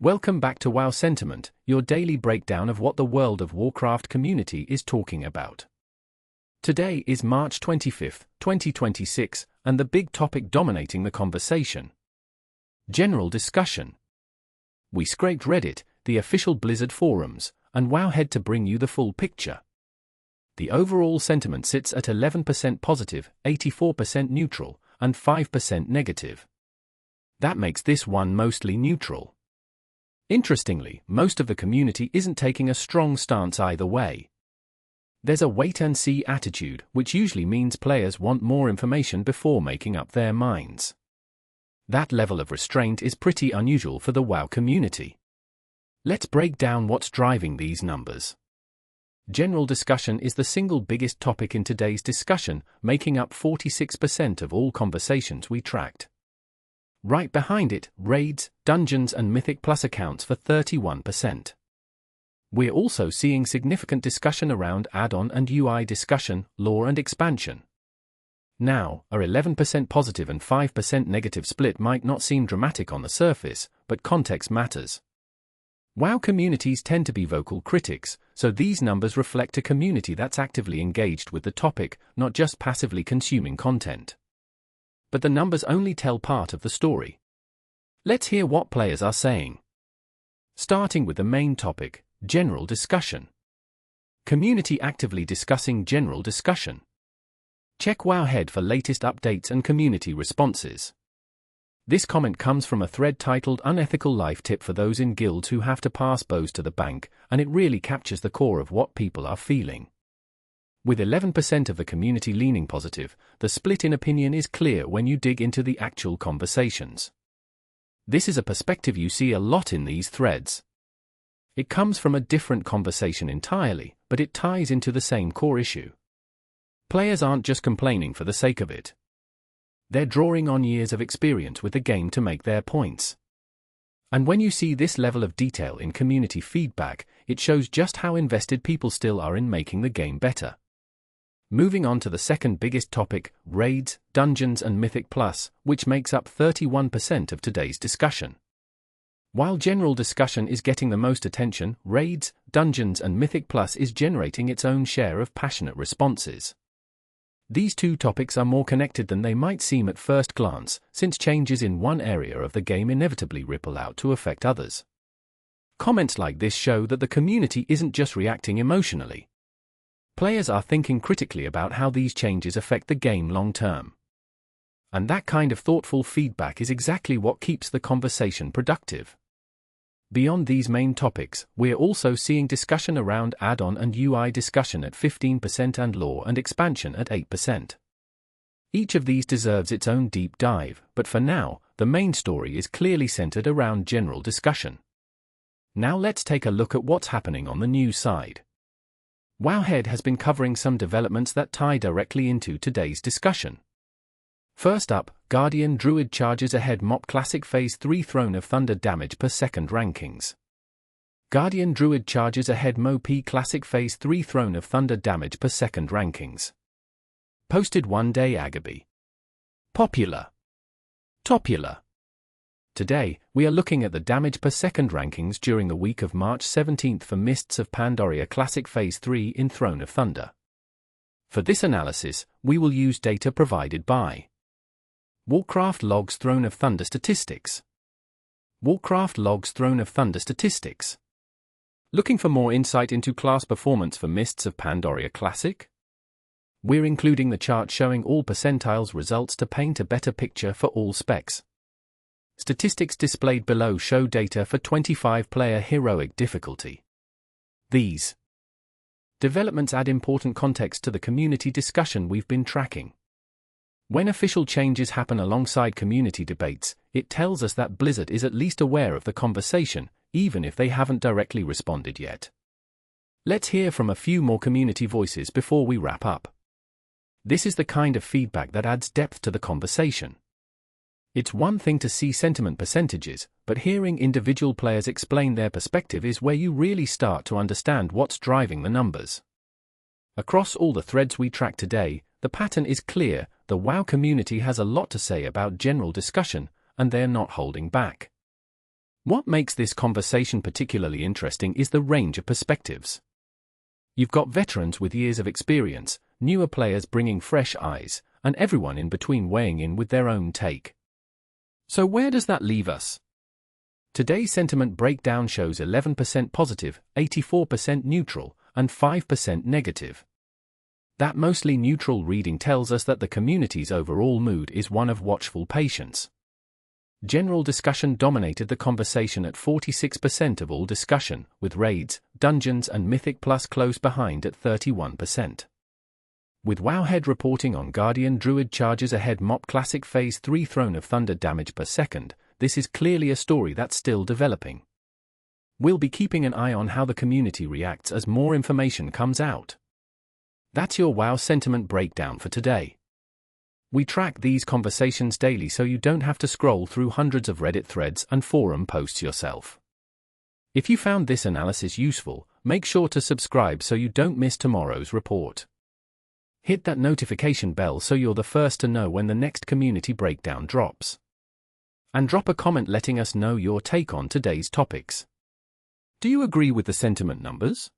Welcome back to WoW Sentiment, your daily breakdown of what the World of Warcraft community is talking about. Today is March 25, 2026, and the big topic dominating the conversation: general discussion. We scraped Reddit, the official Blizzard forums, and Wowhead to bring you the full picture. The overall sentiment sits at 11% positive, 84% neutral, and 5% negative. That makes this one mostly neutral. Interestingly, most of the community isn't taking a strong stance either way. There's a wait-and-see attitude, which usually means players want more information before making up their minds. That level of restraint is pretty unusual for the WoW community. Let's break down what's driving these numbers. General discussion is the single biggest topic in today's discussion, making up 46% of all conversations we tracked. Right behind it, raids, dungeons and Mythic Plus accounts for 31%. We're also seeing significant discussion around add-on and UI discussion, lore and expansion. Now, our 11% positive and 5% negative split might not seem dramatic on the surface, but context matters. WoW communities tend to be vocal critics, so these numbers reflect a community that's actively engaged with the topic, not just passively consuming content. But the numbers only tell part of the story. Let's hear what players are saying. Starting with the main topic, general discussion. Community actively discussing general discussion. Check Wowhead for latest updates and community responses. This comment comes from a thread titled Unethical Life Tip for those in guilds who have to pass bows to the bank, and it really captures the core of what people are feeling. With 11% of the community leaning positive, the split in opinion is clear when you dig into the actual conversations. This is a perspective you see a lot in these threads. It comes from a different conversation entirely, but it ties into the same core issue. Players aren't just complaining for the sake of it. They're drawing on years of experience with the game to make their points. And when you see this level of detail in community feedback, it shows just how invested people still are in making the game better. Moving on to the second biggest topic, raids, dungeons and Mythic Plus, which makes up 31% of today's discussion. While general discussion is getting the most attention, raids, dungeons and Mythic Plus is generating its own share of passionate responses. These two topics are more connected than they might seem at first glance, since changes in one area of the game inevitably ripple out to affect others. Comments like this show that the community isn't just reacting emotionally. Players are thinking critically about how these changes affect the game long term. And that kind of thoughtful feedback is exactly what keeps the conversation productive. Beyond these main topics, we're also seeing discussion around add-on and UI discussion at 15% and lore and expansion at 8%. Each of these deserves its own deep dive, but for now, the main story is clearly centered around general discussion. Now let's take a look at what's happening on the news side. Wowhead has been covering some developments that tie directly into today's discussion. First up, Guardian Druid charges ahead MoP Classic Phase 3 Throne of Thunder damage per second rankings. Guardian Druid charges ahead MoP Classic Phase 3 Throne of Thunder damage per second rankings. Posted one day Agaby. Popular. Topular. Today, we are looking at the damage per second rankings during the week of March 17 for Mists of Pandaria Classic Phase 3 in Throne of Thunder. For this analysis, we will use data provided by Warcraft Logs Throne of Thunder Statistics. Warcraft Logs Throne of Thunder Statistics. Looking for more insight into class performance for Mists of Pandaria Classic? We're including the chart showing all percentiles results to paint a better picture for all specs. Statistics displayed below show data for 25-player heroic difficulty. These developments add important context to the community discussion we've been tracking. When official changes happen alongside community debates, it tells us that Blizzard is at least aware of the conversation, even if they haven't directly responded yet. Let's hear from a few more community voices before we wrap up. This is the kind of feedback that adds depth to the conversation. It's one thing to see sentiment percentages, but hearing individual players explain their perspective is where you really start to understand what's driving the numbers. Across all the threads we track today, the pattern is clear: the WoW community has a lot to say about general discussion, and they're not holding back. What makes this conversation particularly interesting is the range of perspectives. You've got veterans with years of experience, newer players bringing fresh eyes, and everyone in between weighing in with their own take. So where does that leave us? Today's sentiment breakdown shows 11% positive, 84% neutral, and 5% negative. That mostly neutral reading tells us that the community's overall mood is one of watchful patience. General discussion dominated the conversation at 46% of all discussion, with raids, dungeons and Mythic Plus close behind at 31%. With Wowhead reporting on Guardian Druid charges ahead Mop Classic Phase 3 Throne of Thunder damage per second, this is clearly a story that's still developing. We'll be keeping an eye on how the community reacts as more information comes out. That's your WoW sentiment breakdown for today. We track these conversations daily so you don't have to scroll through hundreds of Reddit threads and forum posts yourself. If you found this analysis useful, make sure to subscribe so you don't miss tomorrow's report. Hit that notification bell so you're the first to know when the next community breakdown drops. And drop a comment letting us know your take on today's topics. Do you agree with the sentiment numbers?